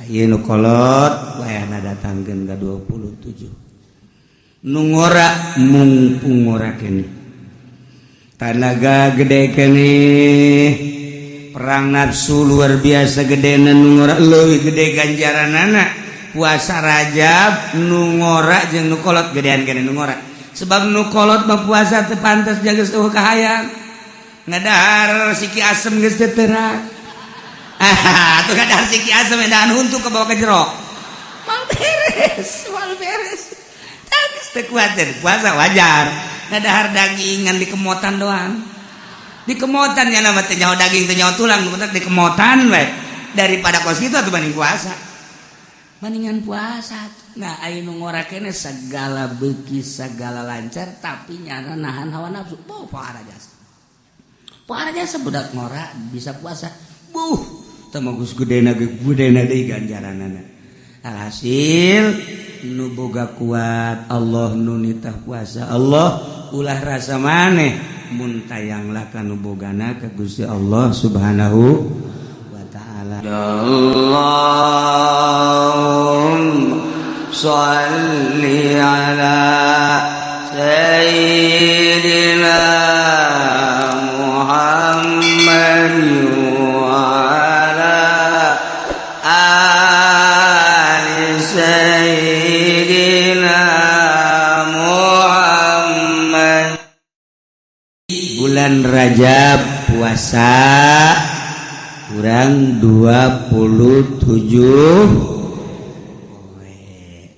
Ieu nu kolot wayahna datangkeun ka 27. Nu ngora mumpung ngora kene. Tanaga gede kene. Perang nafsu luar biasa gede nu ngora leuwih gede ganjaranana. Puasa Rajab nu ngora jeung nu kolot gedean kene nu ngora. Sebab nu kolot mah puasa teu pantes jaga eueuh kahayang. Ngadahar siki asem geus teu teurak. Tuh ngadahar siki asem edan huntu ke bawah ke jero. Mal beres. Tapi teu kuatir puasa wajar. Ngadahar daging ngan di kemotan doang. Di kemotan nya nama teh nyaho daging teh nyaho tulang, penting di kemotan we. Daripada kos kitu atuh banding puasa. Bandingan puasa. Nah, aya nu ngora kene segala beuki segala lancar tapi nyana nahan hawa nafsu. Pohara jasa. Pohara jasa budak ngora bisa puasa. Tamagus gedena deui ganjaranana. Alhasil nu boga kuat Allah nu nitah puasa Allah ulah rasa maneh mun tayanglah ka nu bogana ka Gusti Allah Subhanahu wa taala. Allahumma shalli ala sayyidina Muhammad bulan Rajab puasa kurang 27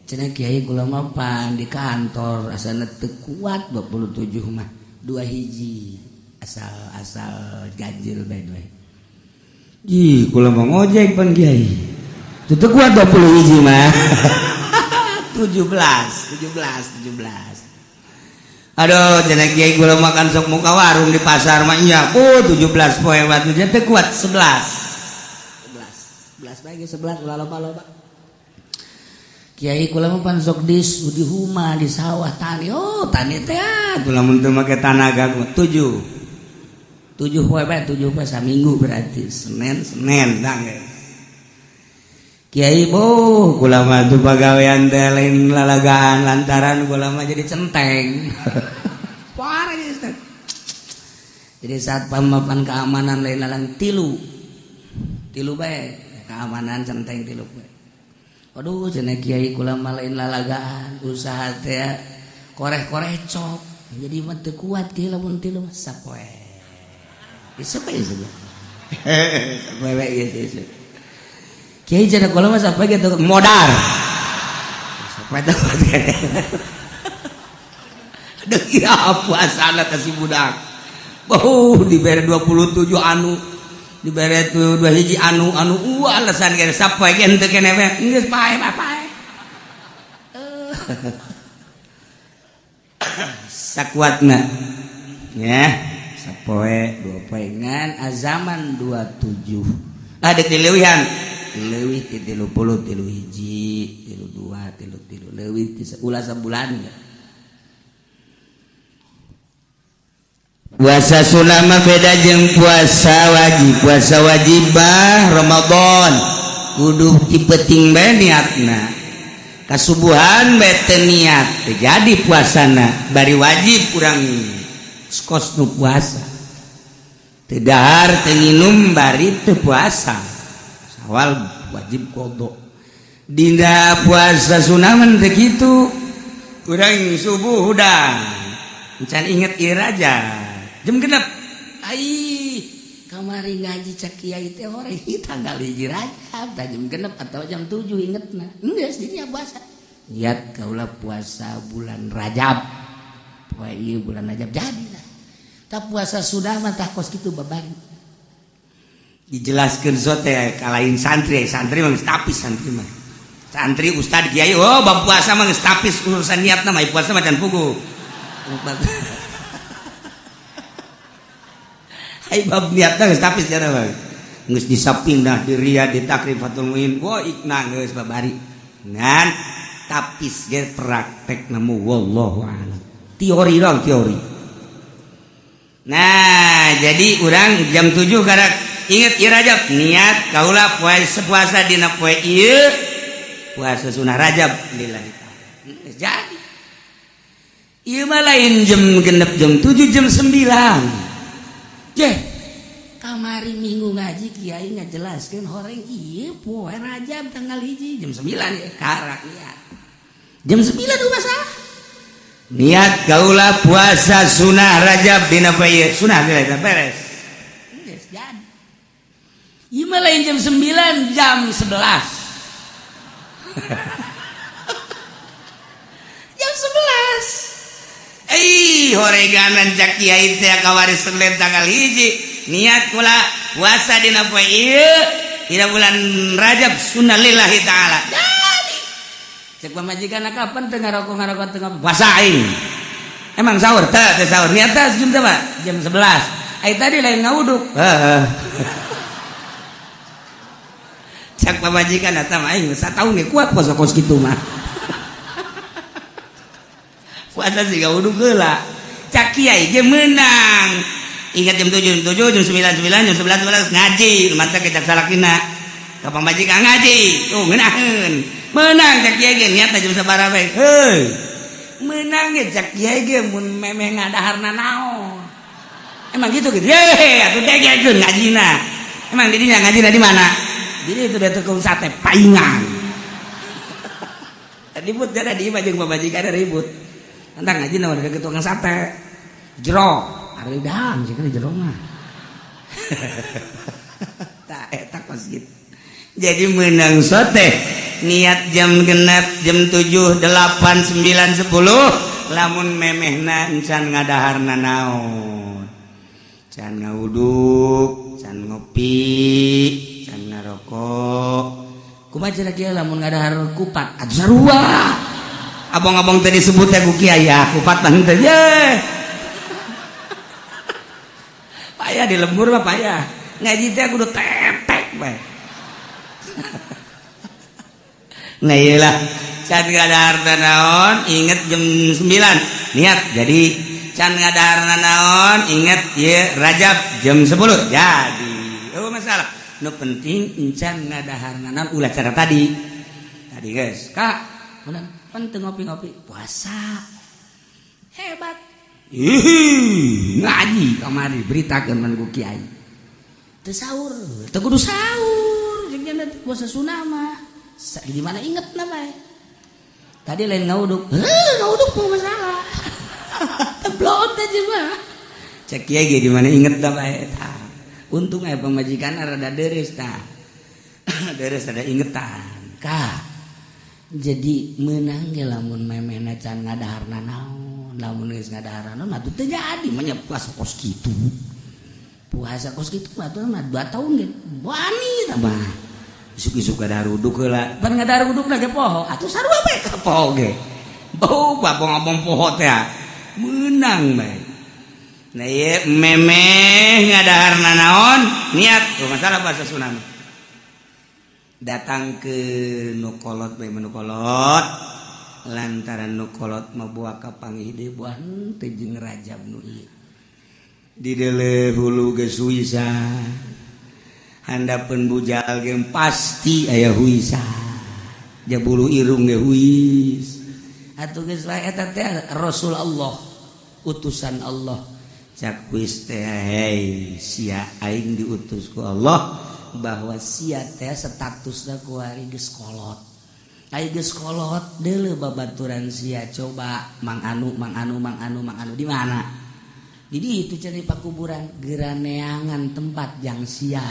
cenah kiai kula mah pan di kantor asana teu kuat 27 mah 2 hiji asal ganjil bae we. Ih kula mah ngojek pan kiai teu kuat 20 hiji mah 17. Aduh, cenah kiai kula makan sok muka warung di pasar mah nya. 17 poe batu teh kuat 11 bae 11 ulah loba. Kiai kula mah pan sok di huma di sawah tani. Oh, tani teh kula mun teu make tanaga 7 poe bae 7 poe saminggu berarti Senin dang. Kiai kula mah tuh pagawean teh lain lalagaan lantaran kula mah jadi centeng. Parah jadi saat pamapan keamanan lain lalang tilu bae keamanan centeng tilu bae. Aduh cenah kiai kula mah lain lalagaan usaha teh koreh-koreh cop jadi mah teu kuat kieu lamun tilu mah sapoe. Sapoe saja. Sapoe ieu. Kiai cenah kula mah sampai gitu modar. Sampai teh. Aduh iya puasana ka si budak. Dibere 27 anu dibere 2 hiji anu alasan kene sapoe ge henteu kene we. Geus pae. Sakuatna. Ya, sapoe 2 poe ngan azaman 27. Dek dileuwihan. Leuwih ti 30 hiji 32 leuwih ti ulah sabulan. Puasa sunah mah beda jeung puasa wajib Ramadan kudu dipeting bae niatna kasubuhan bae teu niat teu jadi puasana bari wajib urang kos nu puasa teu dahar teu nginum bari teu puasa awal wajib qada dina puasa sunah mah teh kitu urang subuh udah encan inget ieu raja jam genep kamari ngaji cak kiai teh hore tanggal 1 Rajab jam genep atau jam 7 ingetna geus dinya puasa niat kaula puasa bulan Rajab poe ieu bulan Rajab jadi lah tah puasa sudah mah tah kos kitu babari dijelaskeun sote kalain santri mah geus tapis santri ustad kiai bab puasa mah geus tapis urusan niatna mah puasa mah can puguh ai bab niatna geus tapis cenah mah geus disapindah di riyad di takrifatul muin ikna geus babari ngan tapis ge praktek nemu wallahu a'lam teori dong teori. Nah jadi urang jam 7 gara inget ieu Rajab niat kaula puasa dina poe ieu puasa sunah Rajab lillahi taala jadi ieu mah lain jam genep jam 7 jam 9 jeh kamari minggu ngaji kiai ngajelaskeun horeng ieu poe Rajab tanggal 1 jam 9 ya karak niat jam 9 masalah niat kaula puasa sunah Rajab dina poe ieu sunah beres geus jadi ieu mah lain jam 9 jam 11 jam 11 horeganan cak kiai teh kawaris Senin tanggal 1 niat kula puasa dina poe ieu dina bulan Rajab sunah lillahi taala jadi cek pamajikan kapan teu ngarokok teu puasa aing emang sahur teu sahur niat teh jam berapa jam 11 ai tadi lain ngauduk cak pamajikan eta mah aing satahun ge kuat puasa kos kitu mah puasa sih ngauduk heula cak kiai ge meunang ingat jam 7 jam 9 jam 11 ngaji mata ke cak salakina ka pamajikan ngaji tuh ngeunaheun menang cak kiai ge niatna jam sabaraha bae heuh menang ge cak kiai ge mun memeh ngadaharna naon emang gitu ye atuh degekeun ngajina emang didinya ngajina di mana jadi itu dia tukang sate paingan ribut jadi di imah jeung pamajikan ribut entang ngaji naon deket tukang sate jero ari dahang sih kan jero mah tak eta kos gitu jadi menang sote niat jam genep jam 7 8 9 10 lamun memehna encan ngadaharna naon can ngauduk can ngopi can ngarokok kumaha cenah kieu lamun ngadahar kupat atuh sarua abang-abang tadi disebut teh ku kiai ya kupat teh ye payah di lembur mah payah ngaji teh kudu tetek bae nah iyalah can ngadaharna naon inget jam 9 niat jadi can ngadaharna naon inget ieu Rajab jam 10 jadi masalah nu penting encan ngadaharna naon ulah cara tadi guys kak ulah penting ngopi-ngopi puasa hebat ngaji kamari beritakeun man ku kiai teu sahur teu kudu sahur jeung cenah puasa sunah mah di mana ingetna bae tadi lain ngauduk ngauduk mah masalah teblon aja mah cek kiai ge di mana ingetna bae tah untung aya pamajikan rada deres tah deres ada ingetan kah jadi menang ge lamun memehna can ngadaharna naon lamun geus ngadaharna naon atuh teu jadi mah puasa kos kitu puasa kos kitu mah atuh 2 tahun ge wani tah mah isuk-isuk ngadahar uduk heula pan ngadahar uduk ge poho atuh sarua bae ka poho ge bau babong-abong poho teh menang bae nah ieu memeh ngadaharna naon niat tuh masalah bahasa sunah datang ke nukolot bae menukolot lantaran nukolot mabuah ka panghide buah teh jeung Rajab nu ieu di deuleu hulu geus huisa handapeun bujal ge pasti aya huisa jabulu irung ge huis atuh geus lae eta teh Rasul Allah utusan Allah cak wis teh hei sia aing diutus ku Allah bahwa sia teh statusna ku ari geus kolot aing geus kolot deuleu babaturan sia coba Mang Anu di mana di ditu cari pakuburan geraneangan tempat yang sia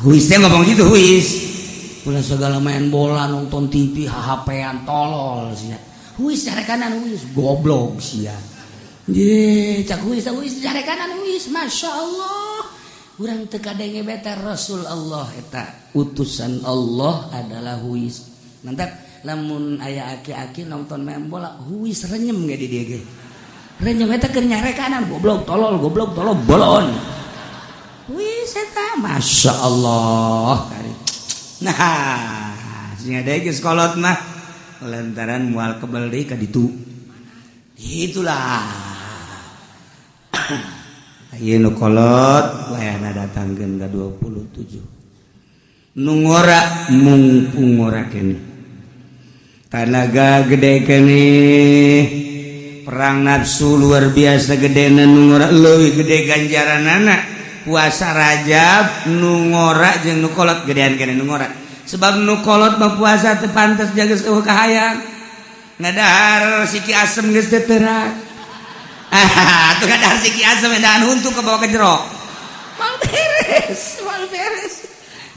huis teh ngomong gitu huis ulah segala main bola nonton TV HP-an tolol sia huis cari kanan huis goblok sia ye cak huis cari kanan huis Masya Allah urang teu kadenge beta Rasul Allah eta utusan Allah adalah huis mantap lamun aya aki-aki nonton main bola huis renyem ge di dieu ge renyem eta keur nyare kanan goblok tolol bolon huis eta Masya Allah nah sing ada geus kolot mah lantaran moal kebal deui ka ditu itulah Ieu nu kolot wayahna datangkeun ka 27 nu ngora mungpung ngora keneh tanaga gede keneh perang nafsu luar biasa gedena nu ngora leuwih gede ganjaranana puasa Rajab nu ngora jeung nu kolot gedean keneh nu ngora sebab nu kolot mah puasa teu pantes jageus eueuh kahayang ngadahar siki asem geus teu teurak tuh ngadahar siki asem edan huntu ke bawah ke jero mal beres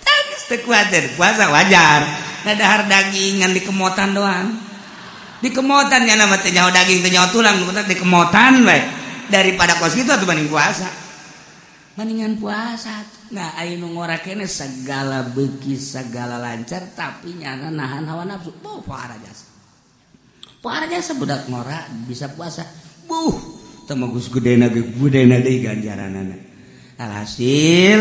tangis teu kuatir puasa wajar ngadahar daging ngan di kemotan doang di kemotan nya nama teh nyaho daging teh nyaho tulang nu di kemotan bae daripada kos kitu atuh banding puasa mendingan puasa. Nah aya nu ngora keneh segala beuki segala lancar tapi nyana nahan hawa nafsu para jasa budak ngora bisa puasa temagus gedena deui ganjaranana alhasil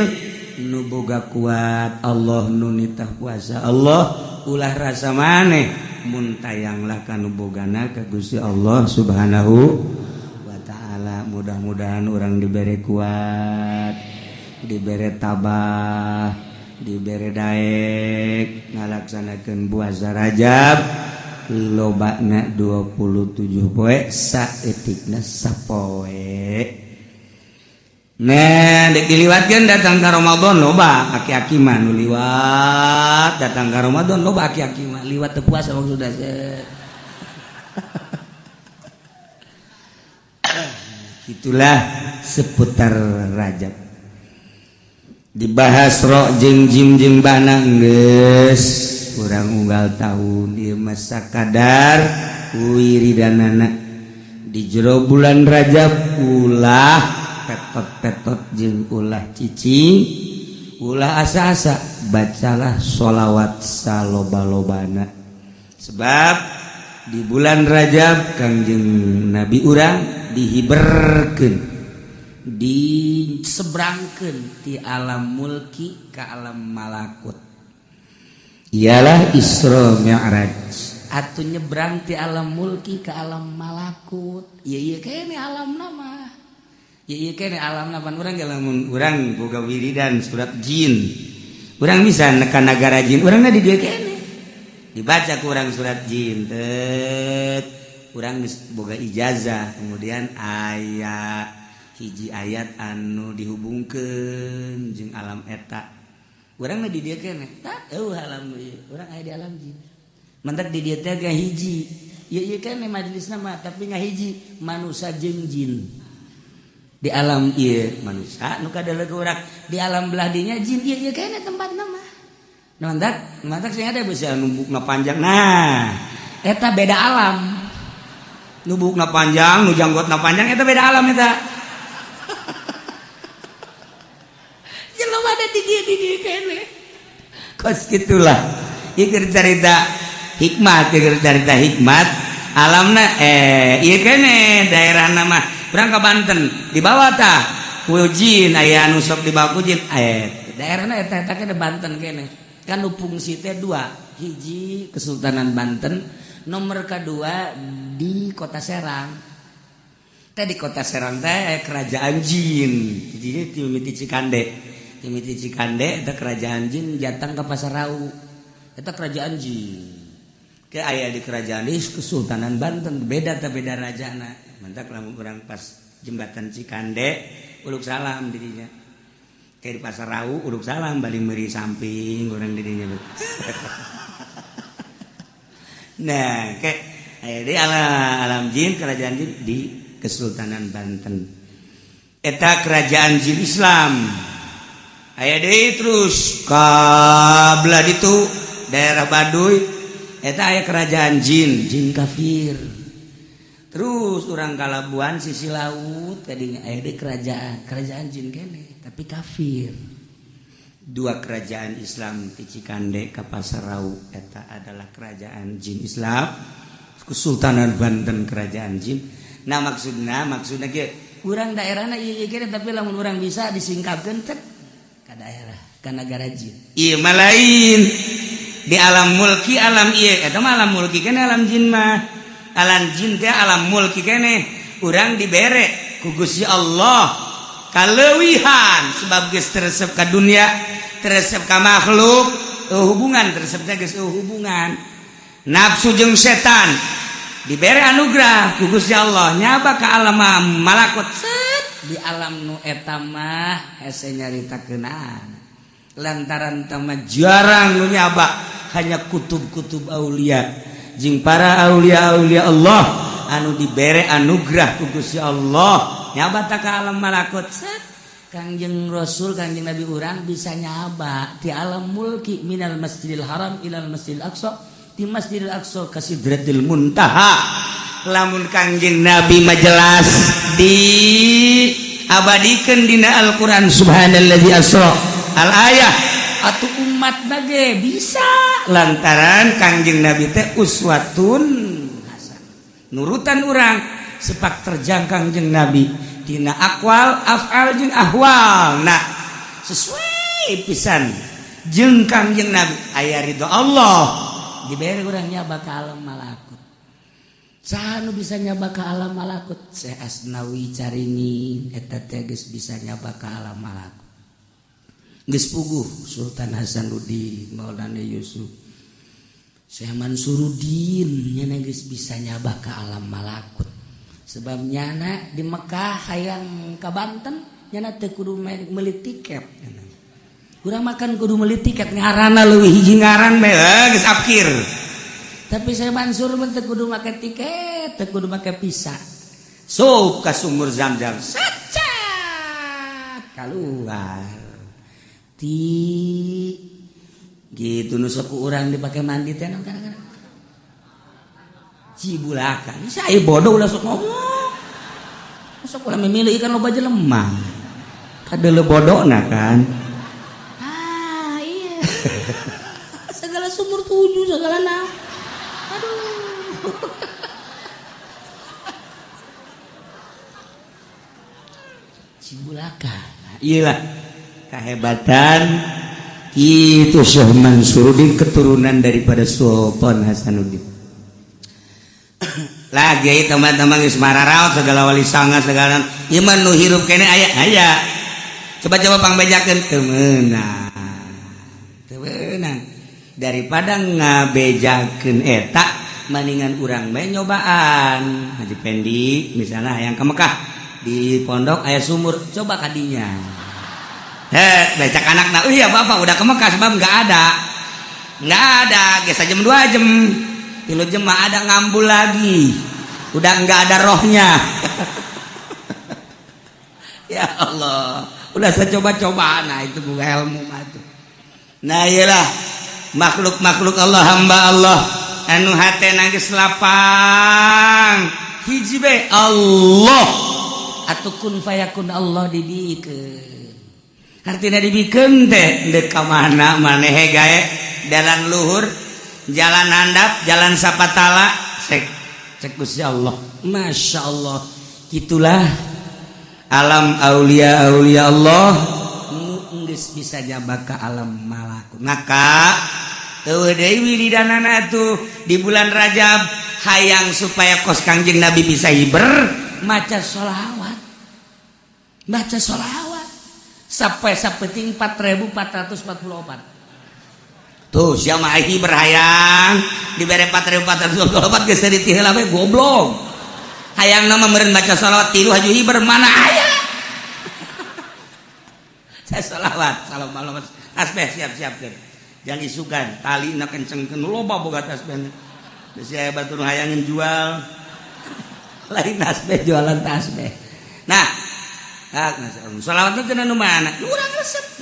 nu boga kuat Allah nu nitah puasa Allah ulah rasa maneh mun tayanglah ka nu bogana ka Gusti Allah Subhanahu wa taala mudah-mudahan urang dibere kuat dibere tabah dibere daek ngalaksanakeun puasa Rajab lobana 27 poe saeutikna sapoe. Nah dek diliwatkeun datang ka Ramadan loba aki-aki mah nu liwat datang ka Ramadan loba aki-aki mah liwat teu puasa maksudna itulah seputar Rajab dibahas ro jeung jim jeung bana geus urang unggal tahun ieu mah sakadar wiridanana di jero bulan Rajab ulah petot-petot jeung ulah cicing ulah asa-asa bacalah sholawat saloba-lobana sebab di bulan Rajab Kangjeng Nabi urang dihiberkeun disebrangkeun ti alam mulki ka alam malakut ialah Isra Mi'raj atuh nyebrang ti alam mulki ka alam malakut ieu kene alamna mah ieu kene alamna pan urang ge lamun urang boga wiridan surat jin urang bisa ka nagara jin urangna di dieu kene dibaca ku urang surat jin tet urang geus boga ijazah kemudian aya hiji ayat anu dihubungkeun jeung alam eta urang di dieu keneh tah eueuh alam ieu urang aya di alam jin mentek di dieu teh ga hiji ieu keneh majelisna mah tapi ngahiji manusia jeung jin di alam ieu manusia nu kadaleug urang di alam belah dinya jin ieu keneh tempatna mah mantak sing ada bisa nubukna panjang nah eta beda alam nubukna panjang nu janggotna panjang eta beda alam eta jelema ada di dieu keneh kos kitulah ieu cerita hikmat alamna ieu keneh daerahna mah urang ka Banten di bawah tah ku jin aya anu sok di bawah ku jin daerahna eta keneh Banten keneh kan nu fungsi teh dua hiji Kesultanan Banten nomor kedua di Kota Serang teh di Kota Serang teh kerajaan jin jadi ti mimiti Cikande eta kerajaan jin jatang ka Pasarau eta kerajaan jin ke aya di kerajaan di Kesultanan Banten beda rajana mantak lamun urang pas jembatan Cikande uluk salam dirinya kayak di Pasarau uruk salam balik meri samping urang dirinya nah kayak aya di alam jin kerajaan jin di Kesultanan Banten eta kerajaan jin Islam aya deui terus kabelah ditu daerah Baduy eta aya kerajaan jin kafir terus urang Kalabuan sisi laut tadinya aya deui kerajaan jin keneh tapi kafir dua kerajaan Islam di Cikande ka Pasarau eta adalah kerajaan jin Islam Kesultanan Banten kerajaan jin nah maksudna ge urang daerahna ieu keneh tapi lamun urang bisa disingkapkeun teh ka daerah ka negara jin ieu mah lain di alam mulki alam ieu eta mah alam mulki keneh alam jin mah alam jin teh alam mulki keneh urang dibere ku Gusti Allah kalewihan sebab geus teresep ka dunia teresep ka makhluk hubungan teresep geus hubungan nafsu jeung setan dibere anugerah ku Gusti Allah nyaba ka alam malakut di alam nu eta mah hese nyaritakeunana lantaran tama jarang nu nyaba hanya kutub-kutub aulia jeung para aulia-aulia Allah anu dibere anugerah ku Gusti Allah nyaba ta ka alam malakut Kangjeng Rasul Kangjeng Nabi urang bisa nyaba ti alam mulki minal masjidil haram ilal masjidil aqsa di masjidil aqsa ka sidratil muntaha lamun Kangjeng Nabi mah jelas di abadikeun dina Al-Qur'an subhanallazi asra al ayah atuh umat bage bisa lantaran Kangjeng Nabi teh uswatun hasan nurutan urang sepak terjang Kangjeng Nabi dina aqwal af'al jeung ahwal nah sesuai pisan jeung Kangjeng Nabi aya ridho Allah dibere urang nyaba ka alam malakut saha nu bisa nyaba ka alam malakut Syekh Asnawi caringin eta teh geus bisa nyaba ka alam malakut geus puguh Sultan Hasanuddin Maulana Yusuf Syekh Mansuruddin nya geus bisa nyaba ka alam malakut sebab nyana di Mekah hayang ka Banten nyana teu kudu meuli tiket urang makan kudu meuli tiket ngaranna leuwih hiji ngaran mah geus afkir tapi saya Mansur mah teu kudu make tiket teu kudu make visa sok ka sumur Zam-Zam sacat kaluar ti gitu nu sok urang dipake mandi teh naon kana cibulakan saya bodoh ulah sok ngomong sok ulah memilih ikan loba jelema kadeuleu bodona kan iya segala sumur 7 segala na aduh cibulakan iyalah kehebatan itu Syekh Mansuruddin keturunan daripada Sultan Hasanuddin lagi teman-teman geus mararaos segala wali sanga segala ieu mah nu hirup kene aya coba-coba pangbejakeun teu meunang daripada ngabejakeun eta mendingan urang bae nyobaan Haji Pendi misalnya hayang ka Mekah di pondok aya sumur coba kadinya becak anakna iya bapak udah ke Mekah sebab enggak ada geus jam 2 jam 3 jam mah ada ngambul lagi udah enggak ada rohnya ya Allah udah saya coba-coba nah itu bukan ilmu mah tuh nah iyalah makhluk-makhluk Allah hamba Allah anu hatena geus lapang hiji bae Allah atuh kun fayakun Allah dibikeun artina dibikeun teh deuk ka mana maneh gae dalan luhur jalan handap jalan sapatala cek Gusti Allah Masya Allah itulah alam aulia Allah geus bisa nyaba ka alam malakut maka teu deui wiridanana tuh di bulan Rajab hayang supaya kos Kangjeng Nabi bisa hiber maca sholawat sampai sapeting 4444 tuh siapa ahi berhayang dibere 4444 geus teu heula we goblok hayang nama meureun baca shalawat tilu haju hiber mana aya saya shalawat salam tasbih siap-siapkeun jangan isukan talina kencengkeun loba boga tasbih geus aya batur hayangin jual lain tasbih jualan tasbih nah shalawat teh cenah nu mana nu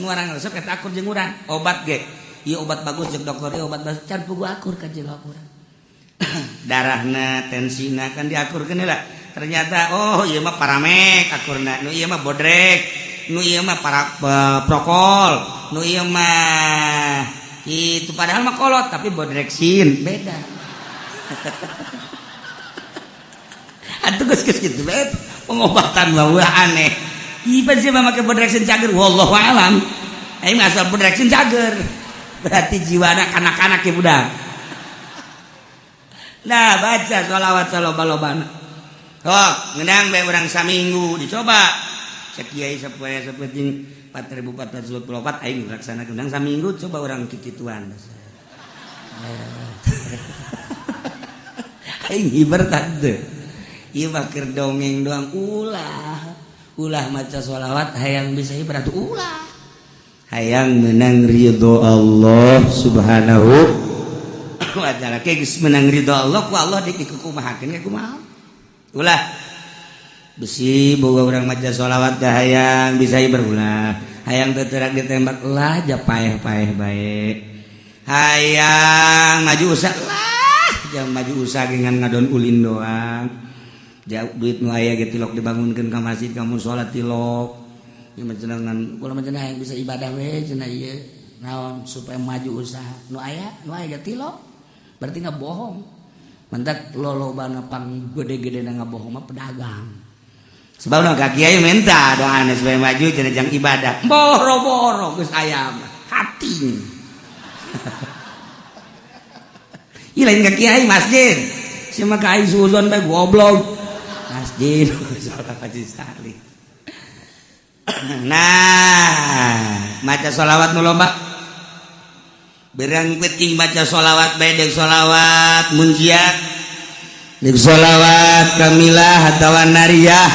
urang resep eta akur jeung urang obat ge ieu obat bagus jeung dokter ieu obat bagus can pugu akur ka jeung urang darahna tensina kan diakurkeun heula ternyata oh ieu mah paramek akurna nu ieu mah bodrek nu ieu mah prokol nu ieu mah itu padahal mah kolot tapi bodreksin beda atuh geus kitu bet pengobatan mah aneh ieu sih mah make bodreksin cager wallahu alam aing asal bodreksin cager berarti jiwana kanak-kanak ya budak. Nah baca sholawat salobana. Oh ngenang bae urang saminggu dicoba cek kiai sapoe sapeting 4424 aing laksanakeun undang saminggu coba urang kikituan. Aing ibarat teu. Ieu mah keur dongeng doang ulah maca sholawat hayang bisa ibarat ulah. Hayang menang ridho Allah Subhanahu wa ta'ala. Geus menang ridho Allah ku Allah dik dikumahakeun ge kumaha. Ulah besi boga urang maca sholawat teh hayang bisa berulah. Hayang teu teurak ditembak lah ja paeh-paeh bae. Hayang maju usah lah jam maju usah dengan ngadon ulin doang. Jauh duit nu aya ge tilok dibangunkeun ka masjid kamu salat tilok. Ieu mah cenah kula mah cenah hayang bisa ibadah we cenah ieu naon supaya maju usaha. Nu aya ge tilok. Berarti ngabohong. Mentak lolobana pang gede-gedena ngabohong mah pedagang. Sebab nu ka kiai minta doana supaya maju cenah jang ibadah. Boro-boro geus aya mah hati. Ih lain ka kiai masjid. Si mah kiai suzon bae goblok. Masjid sholat Haji Salih. Nah, maca sholawat nu lomba. Berang penting maca sholawat bae deuk sholawat munjiat. Deuk sholawat kamilah atawa nariyah.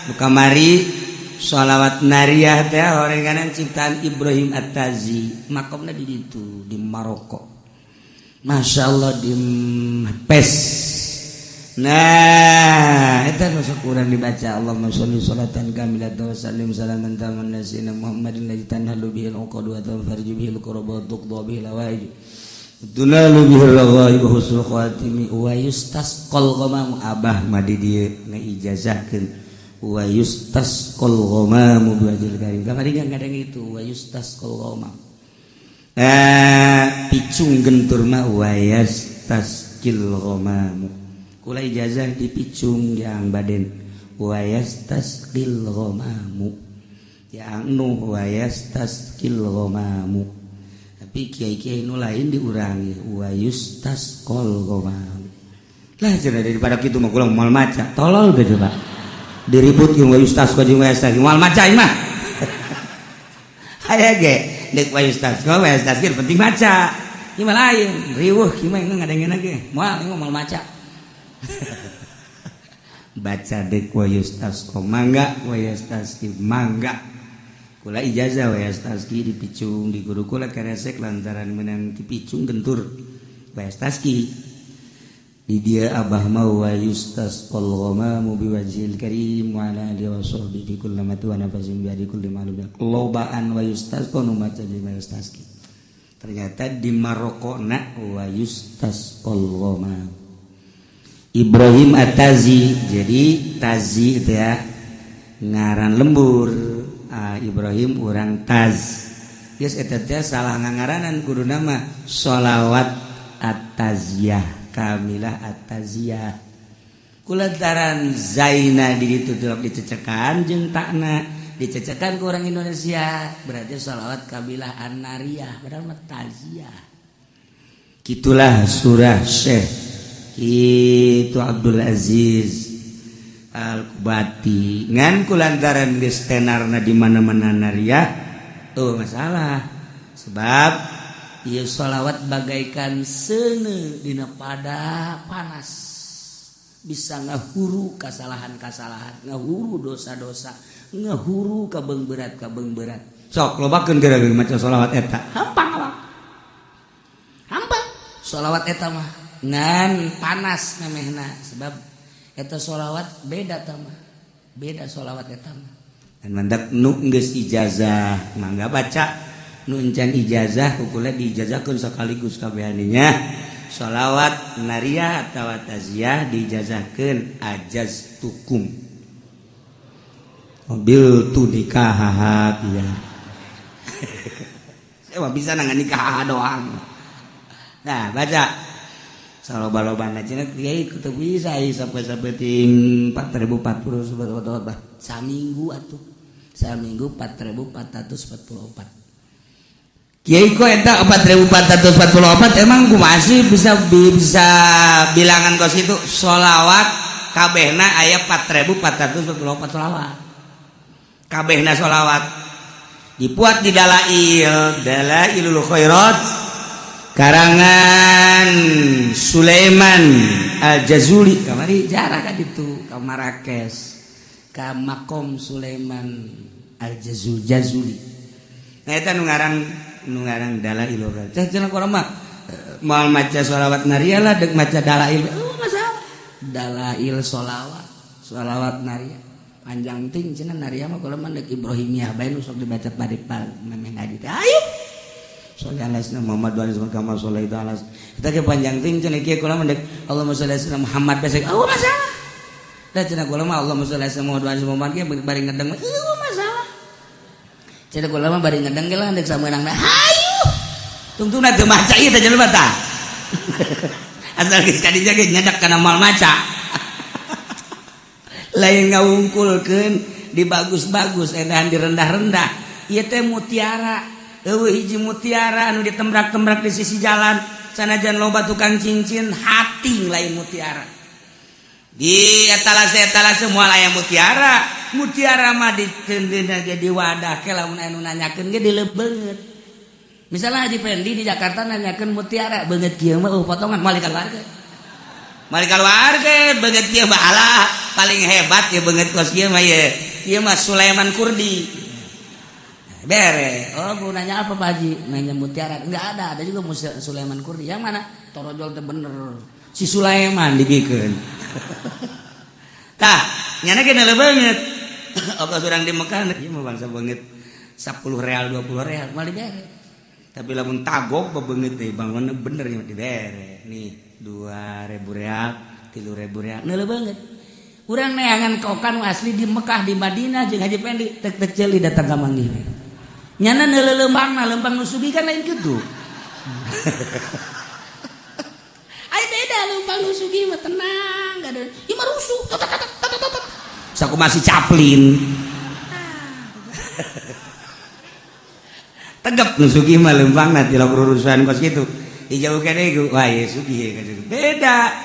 Buka mari sholawat nariyah teh horenganan ciptaan Ibrahim At-Tazi. Makomna di ditu di Maroko. Masyaallah di Pes. Nah, eta nu sakurang dibaca Allahumma sholli sholatan kamilatan wa sallim salaman taman nasina Muhammadin ladzi tanhalu bihil uqadu wa tanfarju bihil qurbat tuqda bihil hawaij tunalu bihil raghaib husnul khatimi wa yustasqal ghamam abah madi dieu ngaijazahkeun wa yustasqal ghamam biwajhil karim kamari ngadeng itu wa yustasqal ghamam picung gentur mah wa yastasqil ghamam kula ijazah di picung yang baden wayastasqil ghamamu yang nu wayastasqil ghamamu tapi kiai-kiai nu lain diurangi wayustasqal ghamamu lah cenah daripada kitu mah kula moal maca tolol teh coba diribut jeung wayustasqal jeung wayastasqil moal maca ieu mah aya ge deuk wayustasqal penting maca ieu mah lain riweuh kieu mah ngadengeuna ge moal maca baca dek wa yustasqa mangga wa yastasqi mangga kula ijazah wa yastasqi di picung di guru kula keresek lantaran menang di picung gentur wa yastasqi di dia abah mau wa yustasqal ghamamu biwajhil karim wa ala alihi wa sahbihi fi kulli mati wa nafasin bi adi kulli ma'lum lobaan wa yustasqa nu maca di wa yastasqi ternyata di Marokona wa yustasqal ghamamu Ibrahim At-Tazi jadi Tazi itu ya ngaran lembur Ibrahim urang Taz geus eta teh salah ngangaranan kudu nama sholawat At-Taziyah kamilah At-Taziyah kulantaran zaina di ditu tilok dicecekan jeung takna dicecekan ku orang Indonesia berarti sholawat kamilah An-Nariyah padahal mah Taziyah kitulah surah Syekh itu Abdul Aziz Al-Kubati ngan kulantaran geus tenarna di mana-mana nariyah tuh masalah sebab ieu sholawat bagaikan seuneu dina pada panas bisa ngahuru kasalahan-kasalahan ngahuru dosa-dosa ngahuru kabeung berat sok lobakeun geura-geura maca sholawat eta hampang sholawat eta mah ngan panas memehna sebab eta sholawat beda tama beda sholawat eta mah dan mandak nu geus ijazah mangga baca nu encan ijazah kukula diijazahkeun sakaligus kabehaninya sholawat nariyah atawa taziyah diijazahkeun ajaztukum mobil tu nikah ya saya bisa nang nikah doang nah baca saloba-lobana cenah kiai kudu bisa sampai ting 4040 sebetulnya saminggu atuh saminggu 4444 kiai ko eta 4444 emang ku masih bisa bilangan kos itu sholawat kabehna aya 4444 sholawat kabehna sholawat dipuat di Dalailul Khairat karangan Sulaiman Al-Jazuli kamari jarak ka ditu ka Marrakesh ka makom Sulaiman Al-Jazuli nah eta nu ngarang Dalailul Khairat cenah kurang mah moal maca sholawat naria lah dek maca dalail masalah dalail sholawat naria panjang ting cenah naria mah kalau mandek Ibrahimiyah bae nu sok dibaca padipal memeh ngaji teh ayo sallallahu Muhammad wa sallam kama sholaita ala kita ke panjang ting cenah kieu kula mandek Allahumma sholli ala Muhammad besek masalah da cenah kula mah Allahumma sholli ala Muhammad wa sallam kieu bari ngedeng masalah cenah kula mah bari ngedeng ge lah dek sameunang hayu tungtungna teu maca ieu teh jelema tah asal geus kadinya ge nyadak kana moal maca lain ngawungkulkeun di bagus-bagus edahan di rendah-rendah ieu teh mutiara eueuh hiji mutiara anu ditembrak-tembrak di sisi jalan sanajan loba tukang cincin hati lain mutiara di etalase moal aya mutiara mah ditendeuna ge di wadah ke lamun anu nanyakeun ge dilebeut misalnya Haji Pendi di Jakarta nanyakeun mutiara beungeut kieu mah potongan malik keluarga beungeut kieu mah alah paling hebat ya beungeut kos kieu mah ieu mah Sulaiman Kurdi bere oh bu nanya apa Pak Haji nanya mutiara enggak ada juga Sulaiman Kurdi yang mana torojol teh bener si Sulaiman dibikeun tah nyana ge neuleuh beungeut ongkos urang di Mekah ieu mah bangsa beungeut 10 real 20 real mah dibere tapi lamun tagok bebeungeut teh bangun bener nya dibere nih 2.000 real 3.000 real neuleuh beungeut urang neangan kokan asli di Mekah di Madinah jeung Haji Pendi tek ceuli datang ka manggih nyana neuleuh lempang nu sugih kan lain kitu ai beda lempang nu sugih mah tenang gak ada ieu mah rusuh saku masih caplin tegep nu sugih mah lempangna ti lamun urusan kos kitu dijauh kene wah ieu sugih beda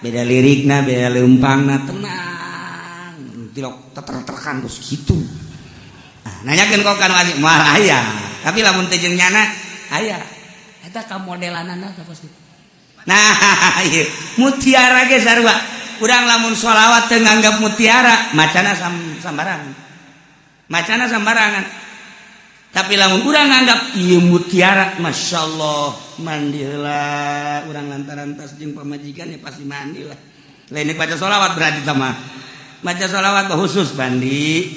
lirikna beda lempangna tenang tilok teter-terkan terus kitu nanyakeun kok kan wali moal aya tapi lamun teh jeung nyana aya eta ka modelanana ka pos nah ieu mutiara ge sarua urang lamun sholawat teu nganggap mutiara macana sambarangan tapi lamun urang nganggap ieu mutiara masyaallah mandi heula urang lantaran tas jeung pamajikan ya pasti mandi lah lain baca sholawat berarti mah baca sholawat khusus mandi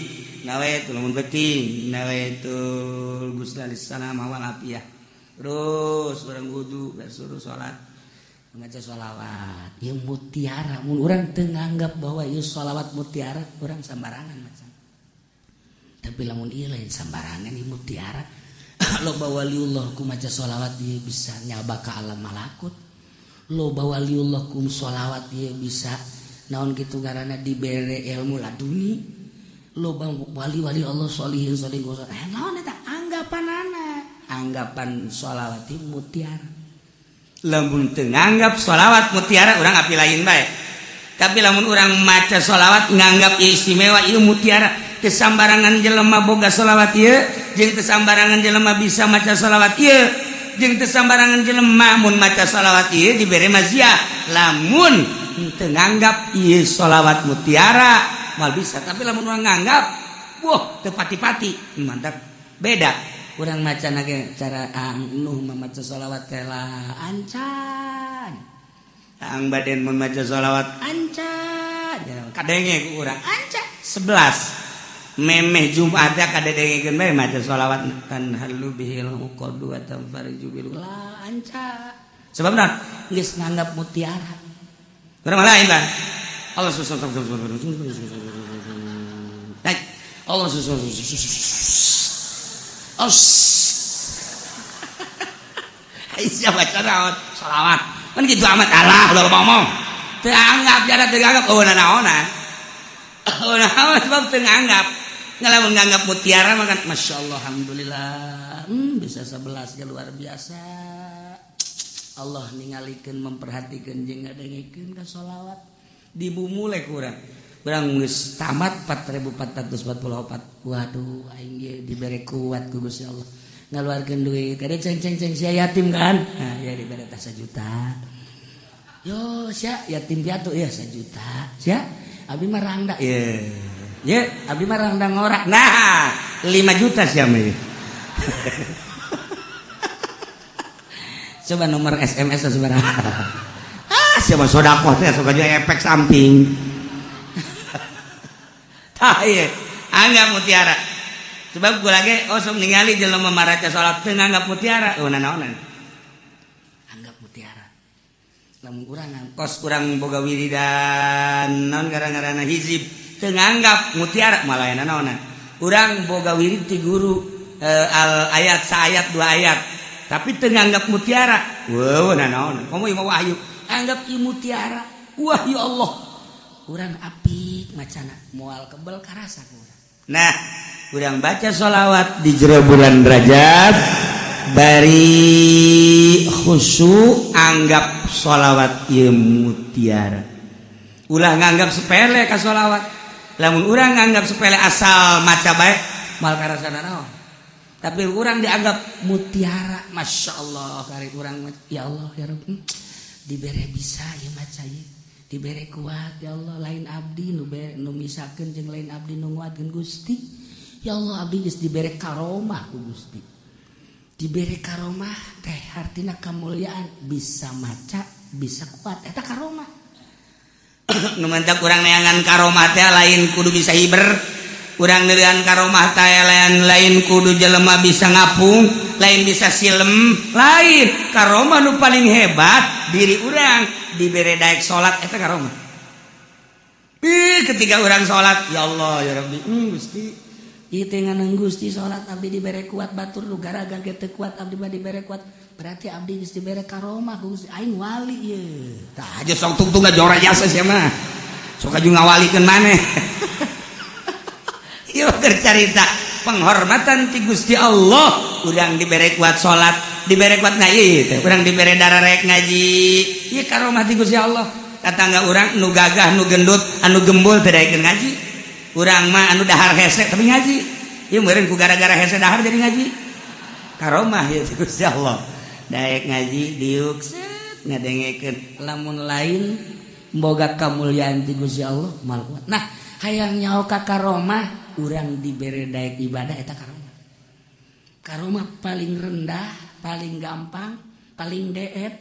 nawaitul lamun penting nawaitul gusnalis salamah wal afiyah terus urang wudu suruh salat baca sholawat ieu mutiara mun urang teu nganggap bahwa ieu sholawat mutiara urang sambarangan macam tapi lamun ieu lain sambarangan ieu mutiara loba waliullah ku maca sholawat ieu bisa nyaba ka alam malakut loba waliullah ku sholawat ieu bisa naon kitu ngaranna dibere ilmu laduni loba wali-wali Allah sholihin naon eta anggapan sholawat ieu mutiara lamun teu nganggap sholawat mutiara urang api lain bae tapi lamun urang maca sholawat nganggap istimewa ieu mutiara teu sambarangan jelema boga sholawat ieu jeung teu sambarangan jelema bisa maca sholawat ieu jeung teu sambarangan jelema mun maca sholawat ieu dibere maziah lamun teu nganggap ieu sholawat mutiara mal bisa tapi lamun urang nganggap wah teu pati-pati mantap beda urang macana ge cara nuh mamaca sholawat teh lah ancan ang baden mamaca sholawat ancan kadenge ku urang ancan 11 memeh Jumat ya kadedengekeun bae maca sholawat tan halu bihil uqadu wa tanfariju bil la anca sebabna geus nganggap mutiara urang lain kan Allah naik Allah siapa cara sholawat kan gitu amat Allah udah ngomong teranggap jarak teranggap naonan sebab teranggap ngalamun nganggap mutiara makan masya Allah alhamdulillah bisa 11 ya luar biasa Allah ningalikeun memperhatikan jeung ngadengikeun ka sholawat dibumule kurang urang geus tamat 4444. Waduh aing ge dibere kuat ku Gusti Allah ngaluarkeun duit kade ceng sia yatim kan nah ya dibere tah 1 juta yo sia yatim piatu ya 1 juta sia abdi mah rangda ye abdi mah rangda ngorak nah 5 juta sia mah coba nomor SMS sabaraha sia mah sedekah teh sok aja efek samping tah ieu anggap mutiara sebab gue lagi sok ningali jelema maraca salat teu nganggap mutiara naon anggap mutiara lamun urang kos urang boga wiridan naon gara-garana hizib teu nganggap mutiara malah naonan urang boga wirid ti guru al ayat saayat 2 ayat tapi teu nganggap mutiara naon komo ieu mah wahyu anggap ieu mutiara wah ya Allah urang apik macana moal kebel karasa ku urang nah urang baca sholawat di jero bulan Rajab bari khusyuk anggap sholawat ieu mutiara ulah nganggap sepele ka sholawat lamun urang nganggap sepele asal maca bae mal karasana naon tapi urang dianggap mutiara masyaallah kari urang ya Allah ya Rabb dibere bisa ieu maca ieu dibere kuat ya Allah lain abdi nu misakeun jeung lain abdi nu nguatkeun Gusti ya Allah abdi geus dibere karomah ku Gusti dibere karomah teh artina kamuliaan bisa maca bisa kuat eta karomah nu mantap urang neangan karomah teh lain kudu bisa hiber urang neureun karomah teh lain kudu jelema bisa ngapung lain bisa silem lain karomah nu paling hebat diri urang dibere daek salat eta karomah ketika urang salat ya Allah ya Rabbi Gusti ieu teh nganang Gusti salat abdi dibere kuat batur nu garaga ge teu kuat abdi mah dibere kuat berarti abdi geus dibere karomah ku Gusti aing wali ieu tah aja sok tungtungna jora jasa sia mah sok aju ngawalikeun maneh ieu bercarita penghormatan ti Gusti Allah urang dibere kuat salat dibere kuat ngaji teh urang dibere dararek ngaji ieu karomah ti Gusti Allah katangga urang nu gagah nu gendut anu gembul teu daekeun ngaji urang mah anu dahar hese tapi ngaji ieu meureun ku gara-gara hese dahar jadi ngaji karomah ya Gusti Allah daek ngaji diuk set ngadengekeun lamun lain boga kamulyaan ti Gusti Allah mal kuat nah hayang nyaho ka karomah urang dibere daek ibadah eta karomah paling rendah paling gampang paling deet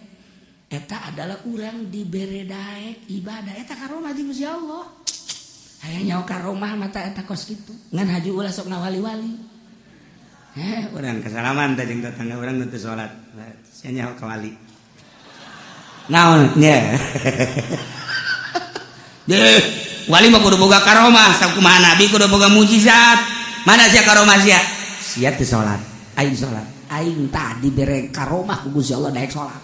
eta adalah urang dibere daek ibadah eta karomah ti Gusti Allah hayang nyaho karomah mata eta kos kitu ngan haji ulah sok ngawali-wali urang kasalaman teh jeung tetangga urang nu teu salat sia nyaho ka wali naon nya wali mah kudu boga karomah sakumaha nabi kudu boga mujizat mana sia karomah sia teu salat aing tah dibere karomah ku Gusti Allah daek salat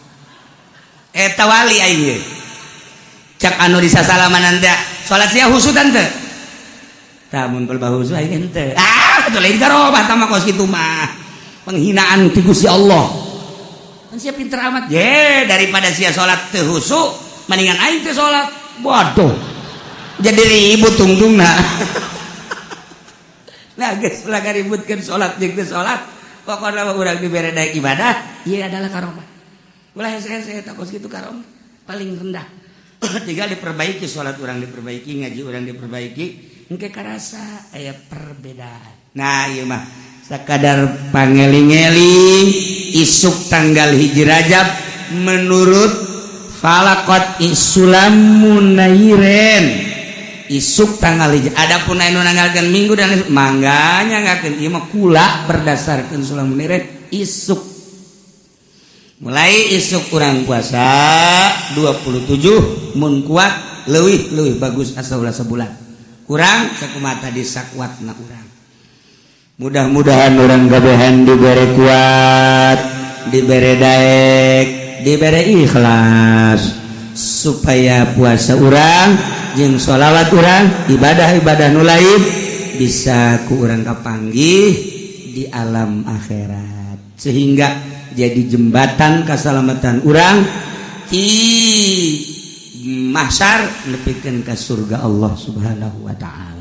eta wali aing ge cak anu disasalaman teh salat sia husutan teu tah mun pelbah husu aing teu atuh lain karomah tah mah kos kitu mah penghinaan ti Gusti Allah kan sia pinter amat daripada sia salat teu husu mendingan aing teu salat waduh jadi ribut tungtungna nah geus ulah gaributkeun salat jeung teu salat pokona urang dibere daek ibadah ieu adalah karomah ulah hese-hese eta kos kitu karomah paling rendah tinggal diperbaiki salat urang diperbaiki ngaji urang diperbaiki engke karasa aya perbedaan nah ieu mah sakadar pangeling-eling isuk tanggal hiji Rajab menurut falakot isulamun nairen isuk tanggal hiji adapun anu nanggalkeun minggu dan mangganya ngakeun ieu mah kula berdasarkeun sulamun nairen isuk mulai isuk urang puasa 27 mun kuat leuwih bagus asa ulah sebulan kurang sakumaha tadi sakuatna urang mudah-mudahan urang gabehan dibere kuat dibere daek dibere ikhlas supaya puasa urang jeung sholawat urang ibadah-ibadah nu lain bisa ku urang kapanggih di alam akhirat sehingga jadi jembatan keselamatan urang ti mahsyar nepikeun ka surga Allah Subhanahu wa taala.